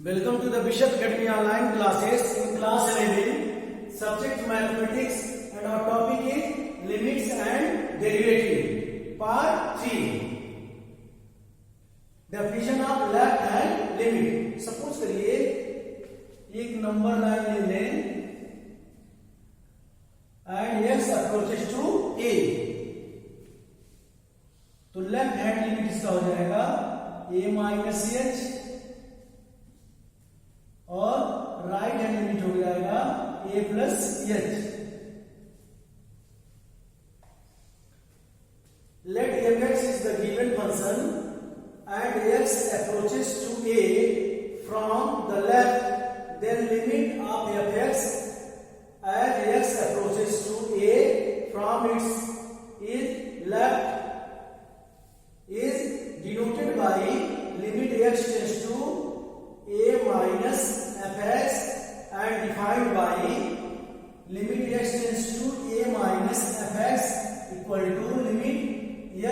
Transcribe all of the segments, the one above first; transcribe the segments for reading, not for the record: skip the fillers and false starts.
Welcome to the Bishop Academy online classes in class 11, subject mathematics, and our topic is limits and derivative. Part 3. Definition of left hand limit. Suppose करिए एक number line ले लें and x approaches to a, तो left hand limit इसका हो जाएगा a minus H और right hand limit हो जाएगा a plus H. Let fx is the given function and x approaches to a from the left, then limit of fx as x approaches to a from its is left is denoted by limit x tends to a minus fx and defined by limit x tends to a minus fx equal to limit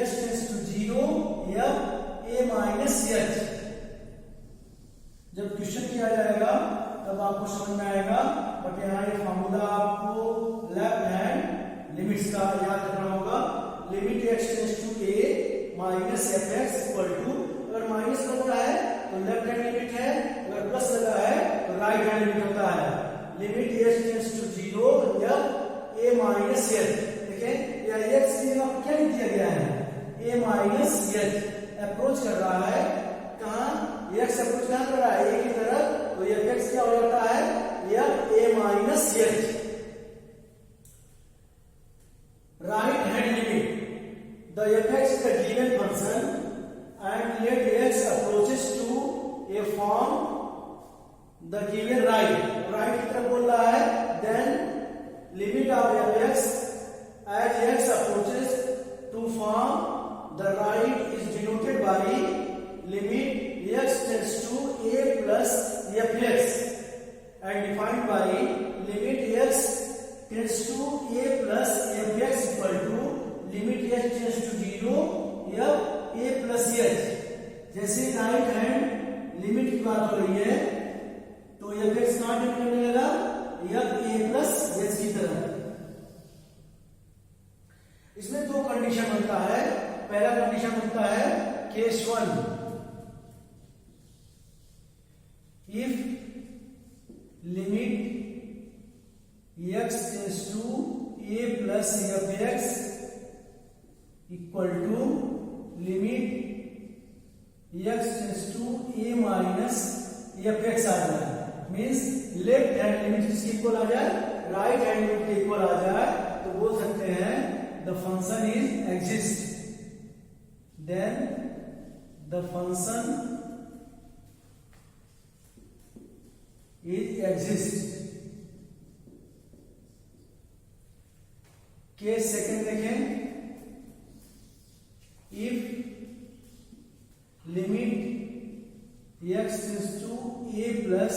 x tends to 0 f a minus h. जब question किया जाएगा तब आपको समझ में आएगा, but यहाँ ये फॉर्मूला आपको लेफ्ट हैंड लिमिट्स का याद रखना होगा. Limit x tends to a minus fx equal to, अगर माइनस लगा है तो लेफ्ट हैंड लिमिट है, अगर प्लस लगा है तो राइट हैंड लिमिट होता है. लिमिट x टेंड्स टू 0 या a माइनस h. देखें या x की जगह क्या लिख दिया गया है, a माइनस h. अप्रोच कर रहा है कहाँ, x अप्रोच कहाँ कर रहा है, a की तरफ, तो fx क्या हो जाता है f a minus h. Right hand limit, the fx is a given function and let x approaches to a form the given right की तरफ बोल रहा है, then limit of fx as x approaches to form the right is denoted by limit x tends to a plus fx and defined by limit x tends to a plus fx equal to limit x tends to 0 f a plus h. जैसे right hand limit की बात हो रही है तो fx कहां define करने लगा, f a plus h की तरह. इसमें दो कंडीशन बनता है. पहला कंडीशन बनता है case 1, if limit x tends to a plus fx equal to limit x tends to a minus fx आ जाए. मीन्स लेफ्ट हैंड लिमिट किसके इक्वल आ जाए, राइट हैंड लिमिट के इक्वल आ जाए, तो बोल सकते हैं the function is exist. Then the function is exist. Case second देखें, if limit x tends to a plus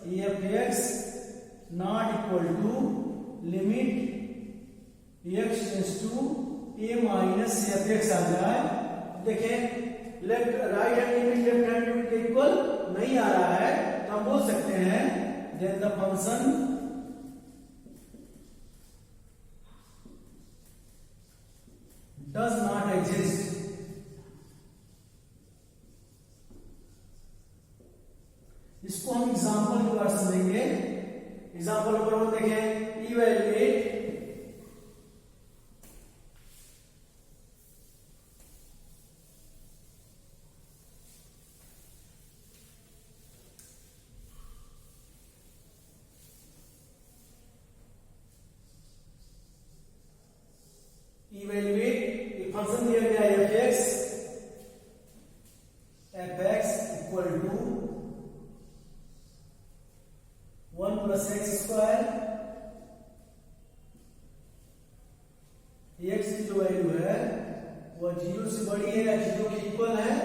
fx not equal to limit x tends to a minus fx आ जाए. देखें left right hand limit left hand limit के equal नहीं आ रहा है, तो हम बोल सकते हैं then the function does not exist. इसको हम एग्जांपल के द्वारा समझेंगे. एग्जांपल नंबर 1 देखें, इवैल्यूएट एक फंक्शन दिया गया है fx equal to 1 plus x square. x की जो वैल्यू है वह 0 से बड़ी है या 0 के इक्वल है,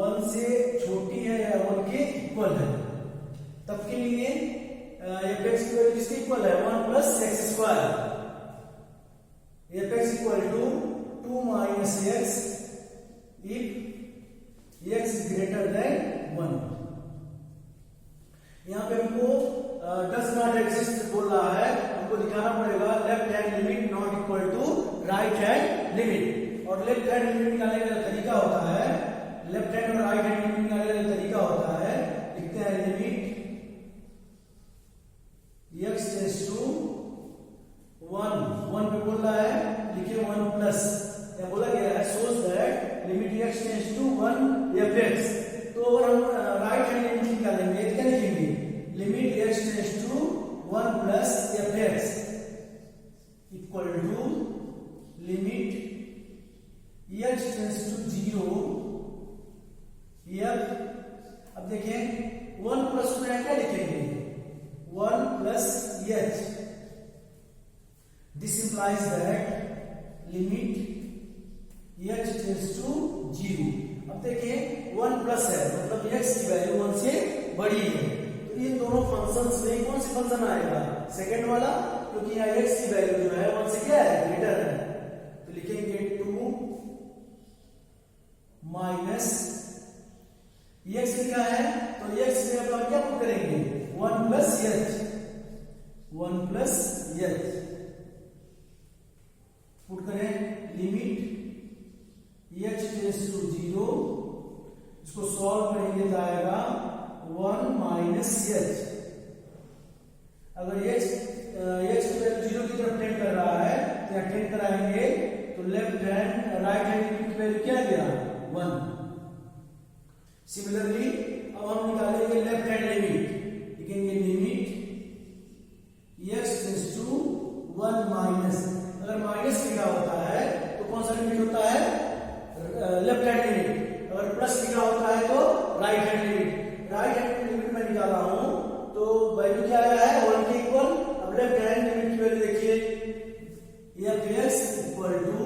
1 से छोटी है या 1 के इक्वल है. तब के लिए fx की वैल्यू किसके इक्वल है, 1 plus x square. fx equal to 2 minus x if x is greater than 1. बोल रहा है, हमको दिखाना पड़ेगा left hand limit not equal to right hand limit. और लेफ्ट हैंड लिमिट निकालने का तरीका होता है, लेफ्ट हैंड और राइट हैंड लिमिट निकालने का तरीका होता है, लिखते हैं लिमिट x टेंड्स टू 1 पे बोल रहा है, लिखिए 1 प्लस, या बोला गया है such that limit x tends to 1 fx। तो अगर हम राइट हैंड लिमिट निकालेंगे तो क्या लिखेंगे, limit x tends to 1 plus fx equal to limit x tends to 0 f। अब देखिए 1 प्लस में क्या लिखेंगे, 1 plus h। This implies that limit x tends to 0। अब देखिए 1 प्लस है, मतलब x की वैल्यू 1 से बड़ी है, तो इन दोनों फंक्शंस में कौन सा फंक्शन आएगा, सेकंड वाला, क्योंकि यहाँ x की वैल्यू जो है 1 से क्या है, ग्रेटर है। तो लिखेंगे 2 माइनस x लिखा है, तो x में अब क्या पुट करेंगे, 1 plus h, 1 plus h put करें, लिमिट h टेंड्स टू 0, इसको सॉल्व करेंगे तो आएगा 1 माइनस h। अगर h की वैल्यू 0 की तरफ टेंड कर रहा है तो यहाँ टेंड कराएंगे, तो left hand right hand limit की वैल्यू क्या गया, 1। सिमिलरली अब हम निकालेंगे लेफ्ट हैंड लिमिट, लिखेंगे limit x tends to 1 minus. अगर माइनस लिखा होता है तो कौन सा लिमिट होता है, लेफ्ट हैंड लिमिट। अगर प्लस लिखा होता है तो right hand limit. Right hand limit में निकाला हूं तो वैल्यू क्या आया है, 1 के इक्वल। अब लेफ्ट हैंड लिमिट की वैल्यू देखिए, fx equal to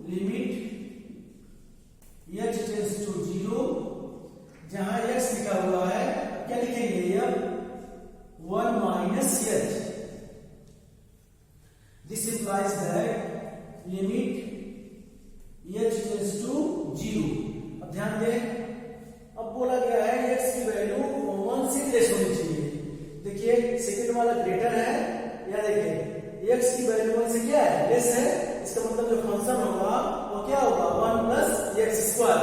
limit h tends to 0, जहां x लिखा हुआ है क्या लिखेंगे, अब 1 minus h। This implies that limit h tends to 0। अब ध्यान दें, अब बोला गया है x की वैल्यू 1 से लेस होनी चाहिए। देखिए सेकंड वाला ग्रेटर है, या देखिए x की वैल्यू 1 से क्या है, लेस है, इसका मतलब जो फंक्शन होगा वो क्या होगा, 1 प्लस x स्क्वायर।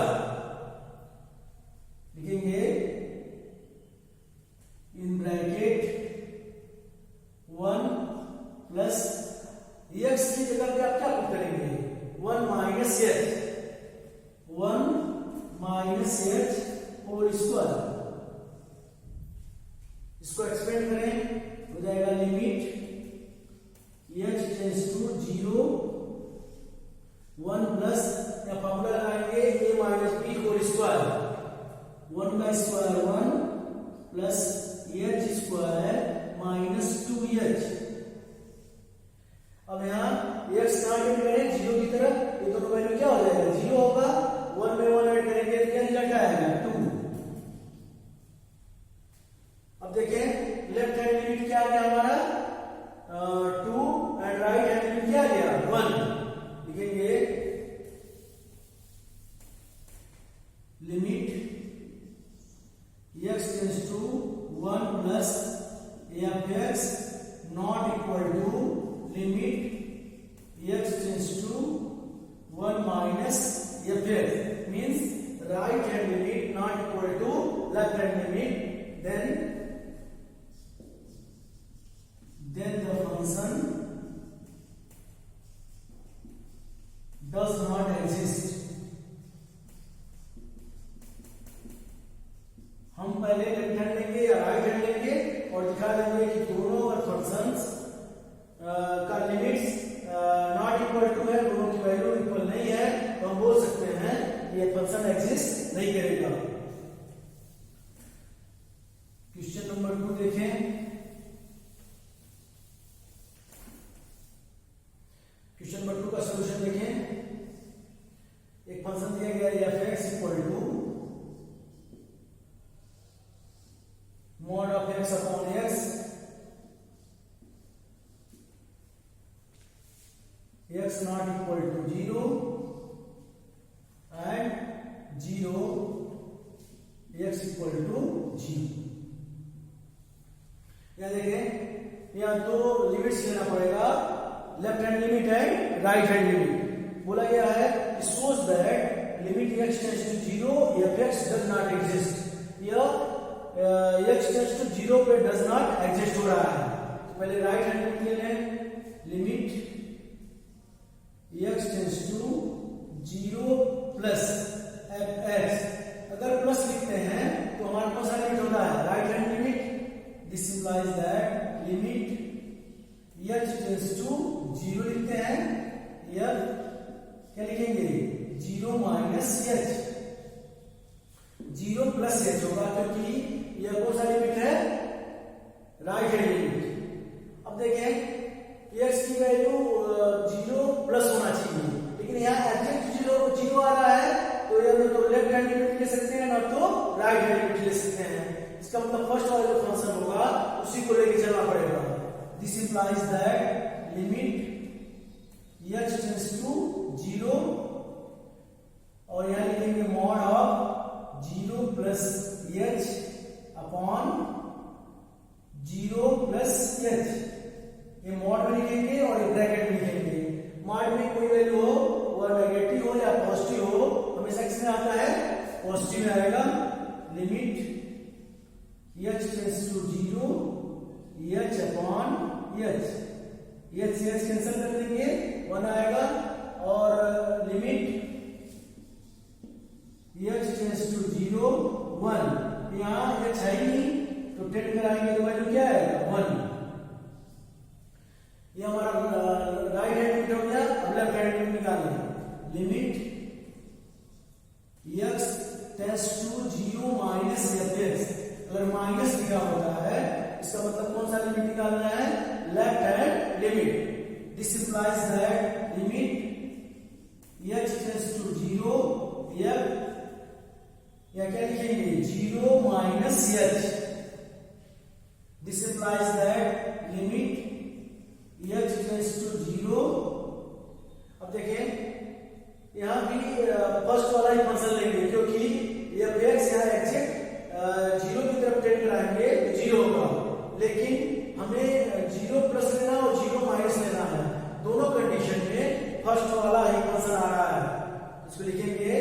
लिखेंगे इन ब्रैकेट 1 प्लस x की जगह पे आप क्या पुट करेंगे, 1 minus h, 1 minus h whole square. इसको एक्सपेंड करें, हो जाएगा limit h tends to 0, 1 plus, या फॉर्मूला लगाएंगे a minus b whole square, 1 का square 1 plus h square minus 2h। अब यहाँ x ना ऐड करें 0 की तरफ, ये दोनों वैल्यू क्या हो जाएगा, 0 होगा, 1 में 1 ऐड करेंगे तो क्या रिजल्ट आएगा, 2। अब देखें लेफ्ट हैंड लिमिट क्या आ गया हमारा, 2, एंड राइट हैंड लिमिट क्या आ गया, 1। लिखेंगे limit x tends to 1 plus fx not equal to limit x tends to 1 minus fx, means right hand limit not equal to left hand limit, then the function does not exist। हम पहले left hand लेंगे या right hand लेंगे और दिखा देंगे कि दोनों फंक्शंस का लिमिट्स नॉट इक्वल टू है, दोनों की वैल्यू इक्वल नहीं है, तो हम बोल सकते हैं ये फंक्शन एग्जिस्ट नहीं करेगा। क्वेश्चन नंबर 2 देखें। क्वेश्चन नंबर 2 का सॉल्यूशन देखें। एक फंक्शन दिया गया है fx equal to mod of x upon x, x not equal to 0 and 0 x equal to 0। या देखें यहाँ दो लिमिट्स लेना पड़ेगा, left hand limit and right hand limit. बोला गया है shows that limit x tends to 0 fx does not exist। यह x tends to 0 पे does not exist हो रहा है। तो पहले राइट हैंड लिमिट ले लें, limit x tends to 0 plus fx। अगर प्लस लिखते हैं तो हमारे पास लिमिट होता है right hand limit. This implies that limit x tends to 0 लिखते हैं, या क्या लिखेंगे 0 माइनस h, 0 प्लस h होगा क्योंकि यह कौन सा लिमिट है, राइट हैंड लिमिट। अब देखें x की वैल्यू 0 प्लस होना चाहिए, लेकिन यहाँ एग्जैक्ट 0 आ रहा है, तो या तो लेफ्ट हैंड लिमिट ले सकते हैं ना तो राइट हैंड लिमिट ले सकते हैं। इसका मतलब फर्स्ट वाला जो फंक्शन होगा उसी को लेके चलना पड़ेगा। This implies that limit x tends to 0 और यहां लिखेंगे mod of 0 plus h upon 0 plus h। ये मॉड में लिखेंगे और ये ब्रैकेट में लिखेंगे। मॉड में कोई वैल्यू हो वह नेगेटिव हो या पॉजिटिव हो, हमेशा किसमें आता है, पॉजिटिव में आएगा। Limit h tends to 0 h upon h, h से h कैंसिल कर देंगे 1 आएगा, और लिमिट h टेंड्स टू 0 1। यहाँ h है ही नहीं तो टेंड कराएंगे तो वैल्यू क्या आएगा 1। ये हमारा राइट हैंड लिमिट हो गया। अब लेफ्ट हैंड लिमिट निकालेंगे। Limit x tends to 0 minus fx। अगर माइनस लिखा होता है इसका मतलब कौन सा लिमिट निकालना है, left hand limit. This implies that limit h tends to 0 f, या क्या लिखेंगे 0 minus h। This implies that limit h tends to 0। अब देखें यहां भी फर्स्ट वाला ही फंक्शन लेंगे क्योंकि fx यहाँ एग्जैक्ट 0 की तरफ टेंड कराएंगे तो 0 होगा, लेकिन हमें 0 प्लस लेना और 0 माइनस लेना है। दोनों कंडीशन में फर्स्ट वाला ही फंक्शन आ रहा है। इसको लिखेंगे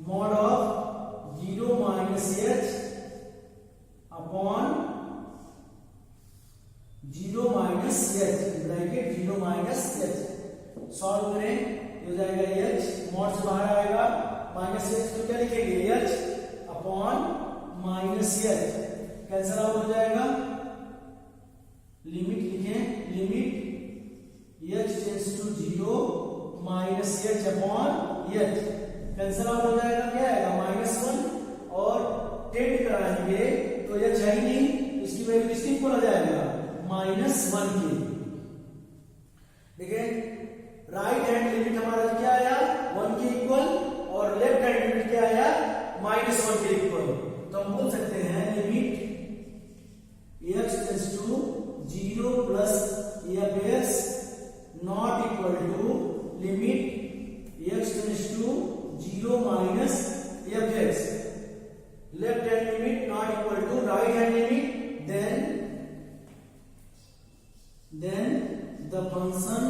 mod of 0 minus h upon 0 minus h, bracket 0 minus h। Solve करें हो जाएगा h, मॉड से बाहर आएगा माइनस h, तो क्या लिखेंगे h upon minus h, cancel out हो जाएगा। लिमिट लिखें, limit h tends to 0 minus h upon h, cancel out हो जाएगा, क्या आएगा -1, और टेंड कराएंगे तो h है ही नहीं, इसकी वैल्यू किसकी इक्वल हो जाएगा -1 की। देखिए राइट हैंड लिमिट हमारा क्या आया 1 के इक्वल, और लेफ्ट हैंड लिमिट क्या आया -1 के इक्वल। तो हम बोल सकते हैं limit x tends to 0 plus fx not equal to limit x tends to 0 minus fx। Left hand limit not equal to right hand limit, then the function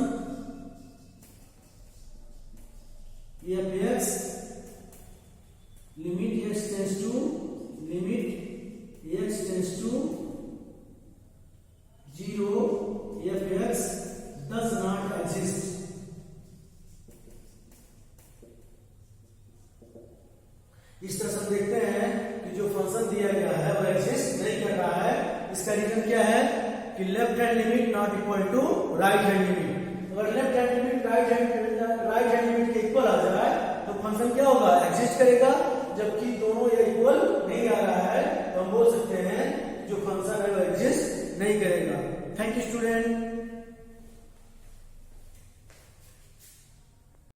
fx limit x tends to limit x tends to 0 fx does not exist। इस तरह से हम देखते हैं कि जो function दिया गया है वह एग्जिस्ट नहीं कर रहा है। इसका रीजन क्या है कि left hand limit not equal to right hand limit. अगर left hand limit right hand limit के इक्वल आ जाए तो फंक्शन क्या होगा, एग्जिस्ट करेगा, जबकि दोनों ये इक्वल नहीं आ रहा है तो हम बोल सकते हैं जो फंक्शन है वो एग्जिस्ट नहीं करेगा। Thank you student.